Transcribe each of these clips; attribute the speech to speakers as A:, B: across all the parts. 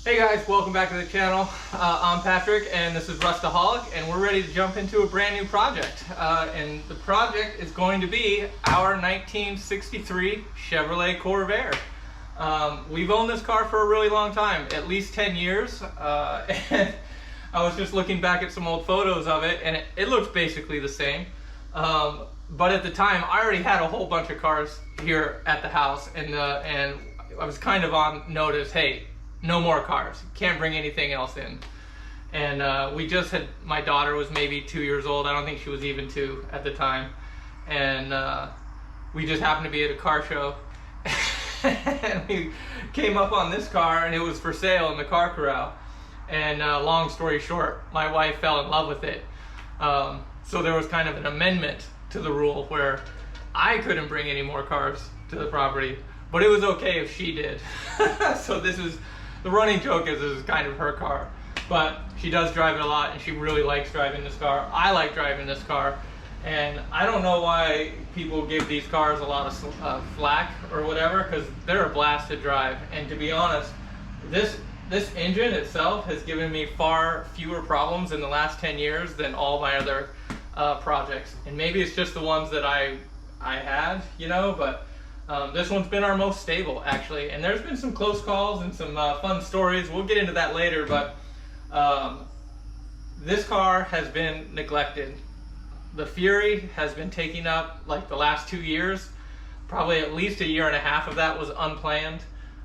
A: Hey guys, welcome back to the channel. I'm Patrick and this is Rustaholic, and we're ready to jump into a brand new project. And the project is going to be our 1963 Chevrolet Corvair. We've owned this car for a really long time, at least 10 years. And I was just looking back at some old photos of it, and it looks basically the same. But at the time, I already had a whole bunch of cars here at the house, and I was kind of on notice, hey, no more cars, can't bring anything else in. And we just had, my daughter was maybe 2 years old, I don't think she was even 2 at the time, and we just happened to be at a car show and we came up on this car, and it was for sale in the car corral. And long story short, my wife fell in love with it, so there was kind of an amendment to the rule where I couldn't bring any more cars to the property, but it was okay if she did. So this is the running joke, is this is kind of her car, but she does drive it a lot and she really likes driving this car. I like driving this car, and I don't know why people give these cars a lot of flack or whatever, because they're a blast to drive. And to be honest, this engine itself has given me far fewer problems in the last 10 years than all my other projects. And maybe it's just the ones that I had, you know, but this one's been our most stable, actually. And there's been some close calls and some fun stories. We'll get into that later, but this car has been neglected. The Fury has been taking up like the last 2 years. Probably at least a year and a half of that was unplanned.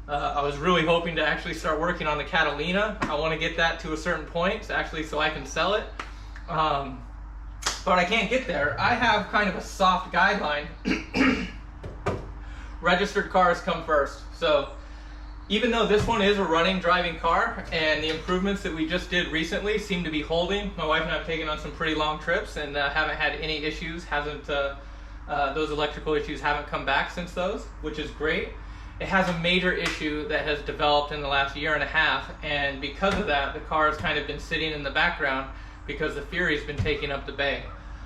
A: I was really hoping to actually start working on the Catalina. I want to get that to a certain point, actually, so I can sell it. But I can't get there. I have kind of a soft guideline. Registered cars come first. So even though this one is a running, driving car, and the improvements that we just did recently seem to be holding, my wife and I have taken on some pretty long trips and haven't had any issues. Those electrical issues haven't come back since those, which is great. It has a major issue that has developed in the last year and a half, and because of that, the car has kind of been sitting in the background because the Fury's been taking up the bay.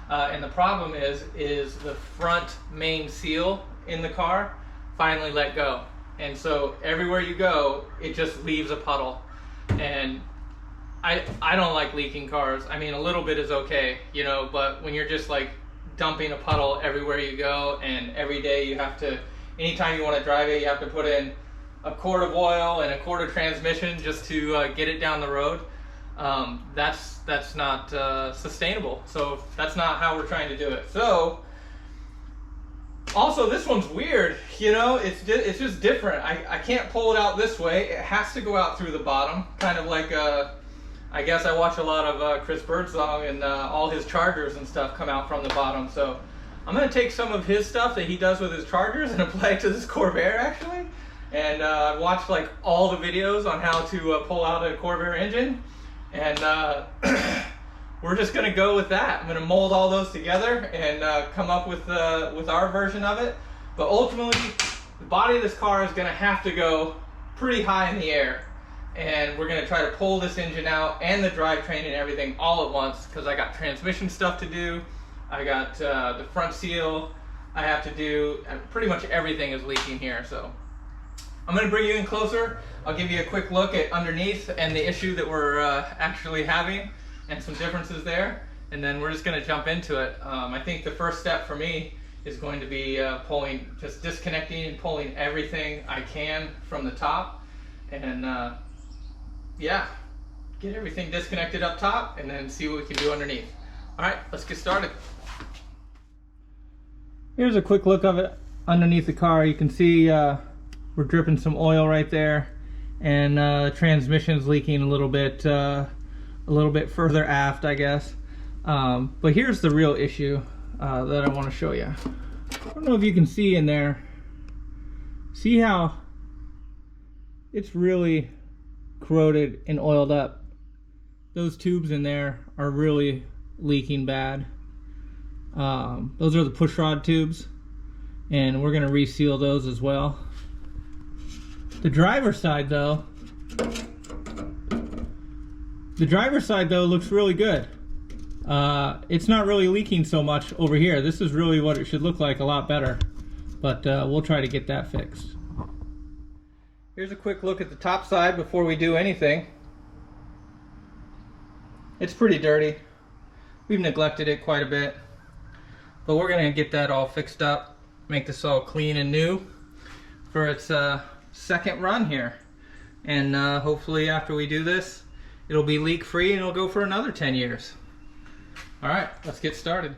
A: And the problem is the front main seal in the car finally let go. And so everywhere you go, it just leaves a puddle. And I don't like leaking cars. I mean, a little bit is okay, you know, but when you're just like dumping a puddle everywhere you go, and every day you have to, anytime you want to drive it, you have to put in a quart of oil and a quart of transmission just to get it down the road. That's not sustainable. So that's not how we're trying to do it. So also, this one's weird, you know, it's just different. I can't pull it out this way. It has to go out through the bottom, kind of like I guess I watch a lot of Chris Birdsong, and all his chargers and stuff come out from the bottom. So I'm going to take some of his stuff that he does with his chargers and apply it to this Corvair, actually. And I've watched like all the videos on how to pull out a Corvair engine, and we're just going to go with that. I'm going to mold all those together and come up with our version of it. But ultimately, the body of this car is going to have to go pretty high in the air. And we're going to try to pull this engine out and the drivetrain and everything all at once, because I got transmission stuff to do. I got the front seal I have to do. Pretty much everything is leaking here. So I'm going to bring you in closer. I'll give you a quick look at underneath and the issue that we're actually having, and some differences there, and then we're just going to jump into it. I think the first step for me is going to be just disconnecting and pulling everything I can from the top, and yeah, get everything disconnected up top and then see what we can do underneath. Alright, let's get started. Here's a quick look of it underneath the car. You can see we're dripping some oil right there, and the transmission's leaking a little bit further aft, I guess. But here's the real issue that I want to show you. I don't know if you can see in there. See how it's really corroded and oiled up? Those tubes in there are really leaking bad. Those are the push rod tubes, and we're going to reseal those as well. The driver's side though, looks really good. It's not really leaking so much over here. This is really what it should look like, a lot better. But we'll try to get that fixed. Here's a quick look at the top side before we do anything. It's pretty dirty. We've neglected it quite a bit. But we're going to get that all fixed up, make this all clean and new for its second run here. And hopefully after we do this, it'll be leak free and it'll go for another 10 years. Alright, let's get started.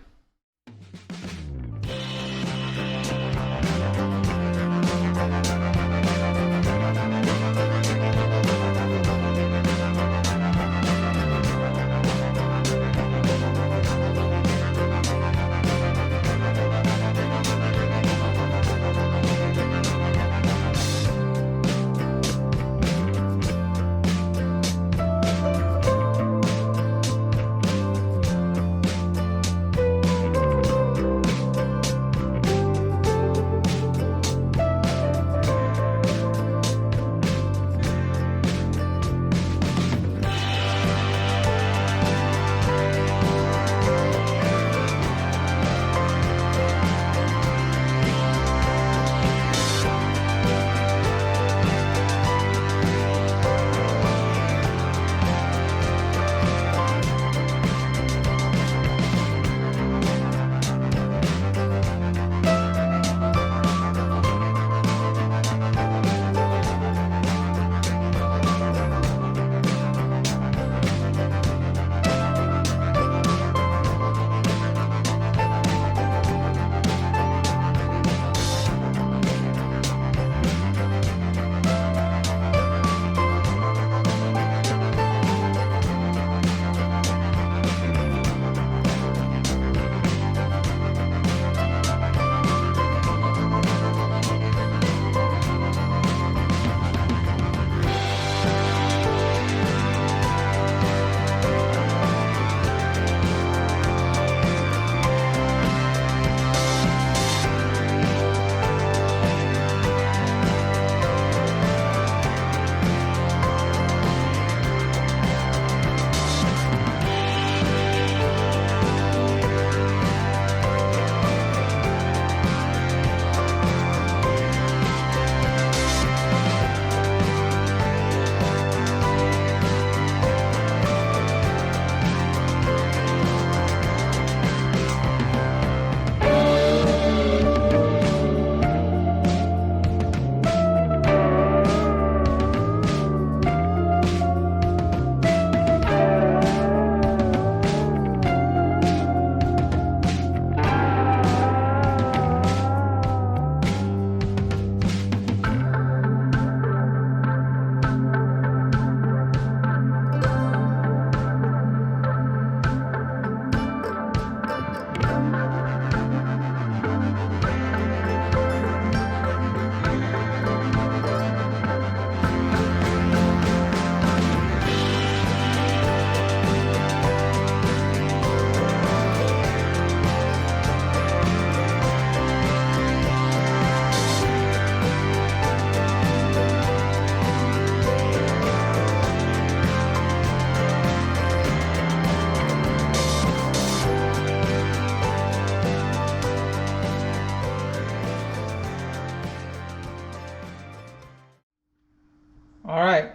A: Alright,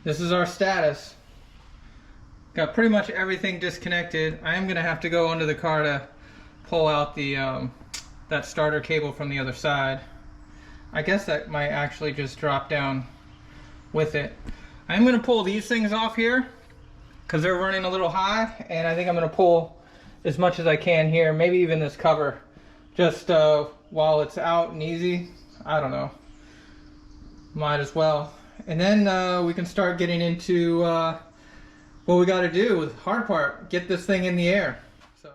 A: this is our status. Got pretty much everything disconnected. I am going to have to go under the car to pull out the that starter cable from the other side. I guess that might actually just drop down with it. I'm going to pull these things off here because they're running a little high, and I think I'm going to pull as much as I can here, maybe even this cover, just while it's out and easy. I don't know. Might as well. And then we can start getting into what we got to do with the hard part, get this thing in the air. So.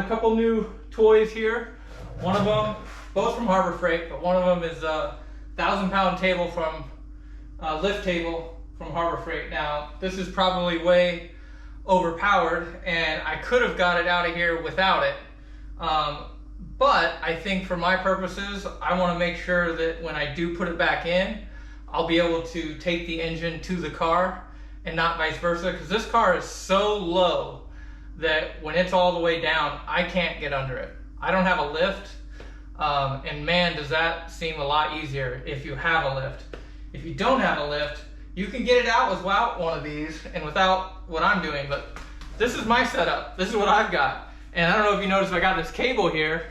A: couple new toys here. One of them, both from Harbor Freight, but one of them is a 1,000-pound table from lift table from Harbor Freight. Now, this is probably way overpowered, and I could have got it out of here without it. But I think for my purposes, I want to make sure that when I do put it back in, I'll be able to take the engine to the car and not vice versa, because this car is so low that when it's all the way down, I can't get under it. I don't have a lift, and man, does that seem a lot easier if you have a lift. If you don't have a lift, you can get it out without one of these and without what I'm doing, but this is my setup. This is what I've got. And I don't know if you noticed, I got this cable here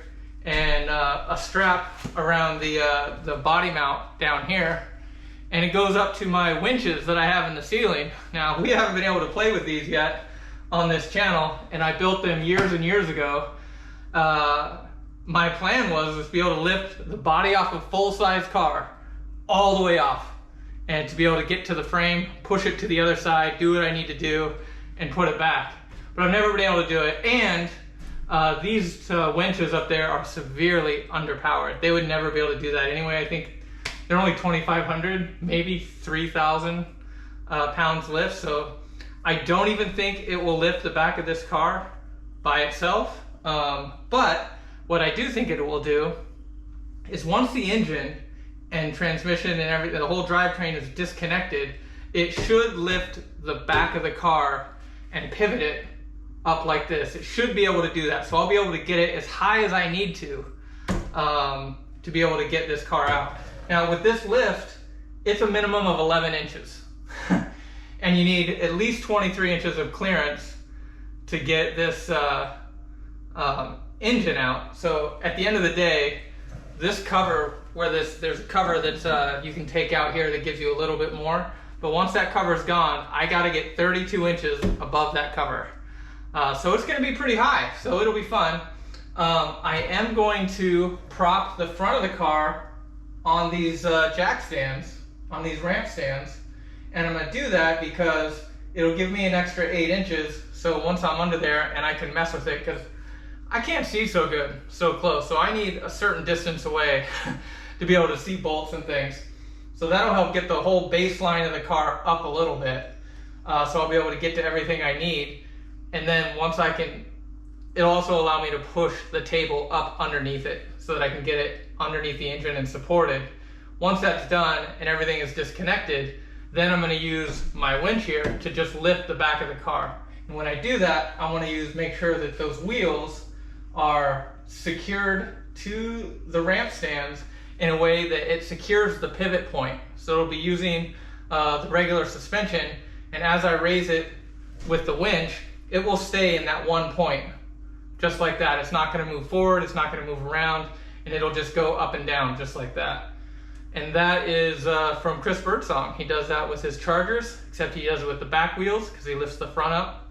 A: and a strap around the body mount down here, and it goes up to my winches that I have in the ceiling. Now, we haven't been able to play with these yet on this channel, and I built them years and years ago. My plan was to be able to lift the body off a full-size car all the way off, and to be able to get to the frame, push it to the other side, do what I need to do, and put it back. But I've never been able to do it, and these winches up there are severely underpowered. They would never be able to do that anyway. I think they're only 2,500, maybe 3,000 pounds lift, so I don't even think it will lift the back of this car by itself. But what I do think it will do is, once the engine and transmission and everything, the whole drivetrain is disconnected, it should lift the back of the car and pivot it up like this. It should be able to do that. So I'll be able to get it as high as I need to be able to get this car out. Now, with this lift, it's a minimum of 11 inches. And you need at least 23 inches of clearance to get this engine out. So at the end of the day, this cover, where there's a cover that you can take out here that gives you a little bit more, but once that cover's gone, I gotta get 32 inches above that cover. So it's gonna be pretty high, so it'll be fun. I am going to prop the front of the car on these jack stands, on these ramp stands, and I'm gonna do that because it'll give me an extra 8 inches, so once I'm under there and I can mess with it, because I can't see so good, so close, so I need a certain distance away to be able to see bolts and things. So that'll help get the whole baseline of the car up a little bit, so I'll be able to get to everything I need. And then once I can, it'll also allow me to push the table up underneath it so that I can get it underneath the engine and support it. Once that's done and everything is disconnected, then I'm going to use my winch here to just lift the back of the car. And when I do that, I want to make sure that those wheels are secured to the ramp stands in a way that it secures the pivot point. So it'll be using the regular suspension, and as I raise it with the winch, it will stay in that one point, just like that. It's not going to move forward, it's not going to move around, and it'll just go up and down just like that. And that is from Chris Birdsong. He does that with his Chargers, except he does it with the back wheels, because he lifts the front up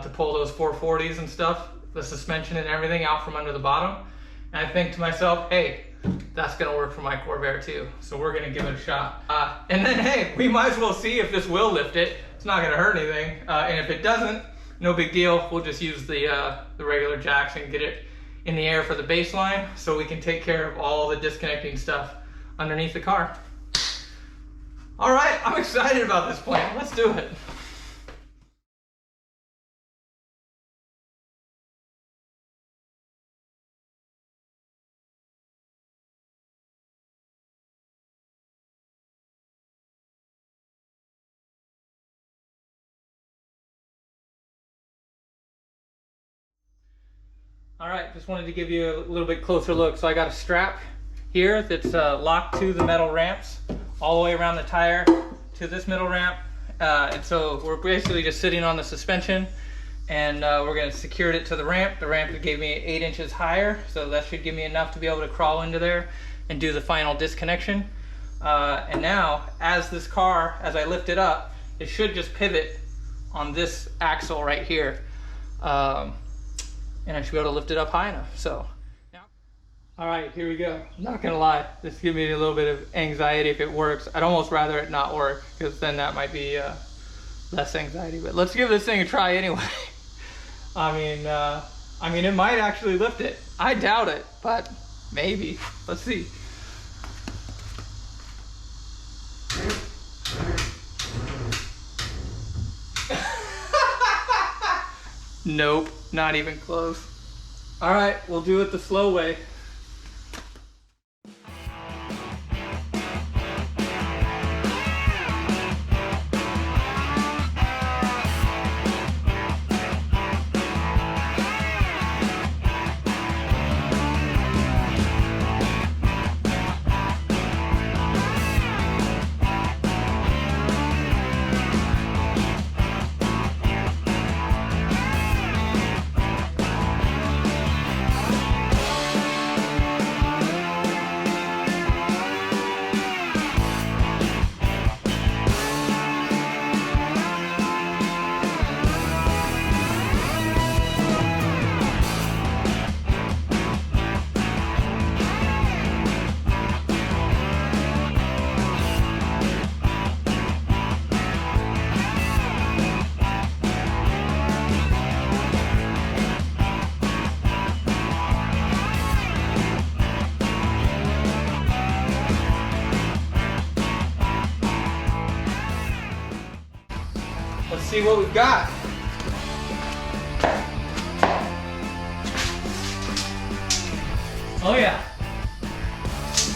A: to pull those 440s and stuff, the suspension and everything out from under the bottom. And I think to myself, hey, that's gonna work for my Corvair too. So we're gonna give it a shot. And then, hey, we might as well see if this will lift it. It's not gonna hurt anything. And if it doesn't, no big deal. We'll just use the regular jacks and get it in the air for the baseline, so we can take care of all the disconnecting stuff underneath the car. All right, I'm excited about this plan. Let's do it. All right, just wanted to give you a little bit closer look. So I got a strap here that's locked to the metal ramps all the way around the tire to this middle ramp. And so we're basically just sitting on the suspension, and we're gonna secure it to the ramp. The ramp gave me 8 inches higher, so that should give me enough to be able to crawl into there and do the final disconnection. And now, as this car, as I lift it up, it should just pivot on this axle right here. And I should be able to lift it up high enough. So, now, all right, here we go. I'm not gonna lie, this gives me a little bit of anxiety if it works. I'd almost rather it not work, because then that might be less anxiety. But let's give this thing a try anyway. I mean, I mean, it might actually lift it. I doubt it, but maybe. Let's see. Nope, not even close. All right, we'll do it the slow way. Let's see what we've got. Oh yeah,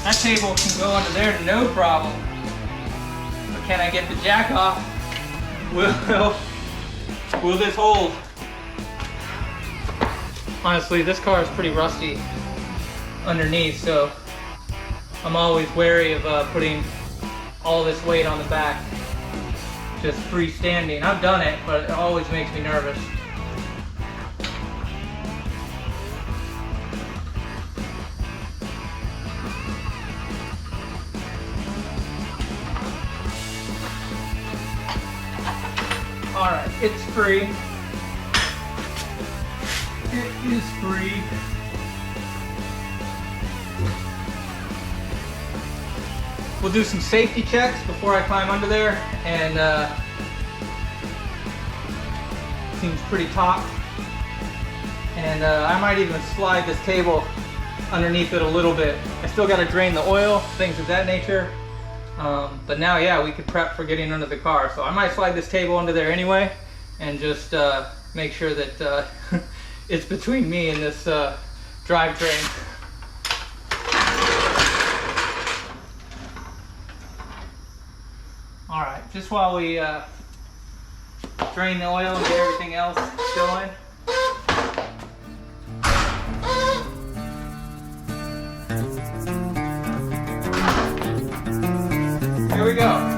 A: that table can go under there no problem. But can I get the jack off? Will this hold? Honestly, this car is pretty rusty underneath, so I'm always wary of putting all this weight on the back. Just freestanding. I've done it, but it always makes me nervous. All right, it's free. It is free. We'll do some safety checks before I climb under there, and seems pretty taut. And I might even slide this table underneath it a little bit. I still got to drain the oil, things of that nature. But now, yeah, we could prep for getting under the car. So I might slide this table under there anyway, and just make sure that it's between me and this drivetrain. All right, just while we drain the oil and get everything else going. Here we go.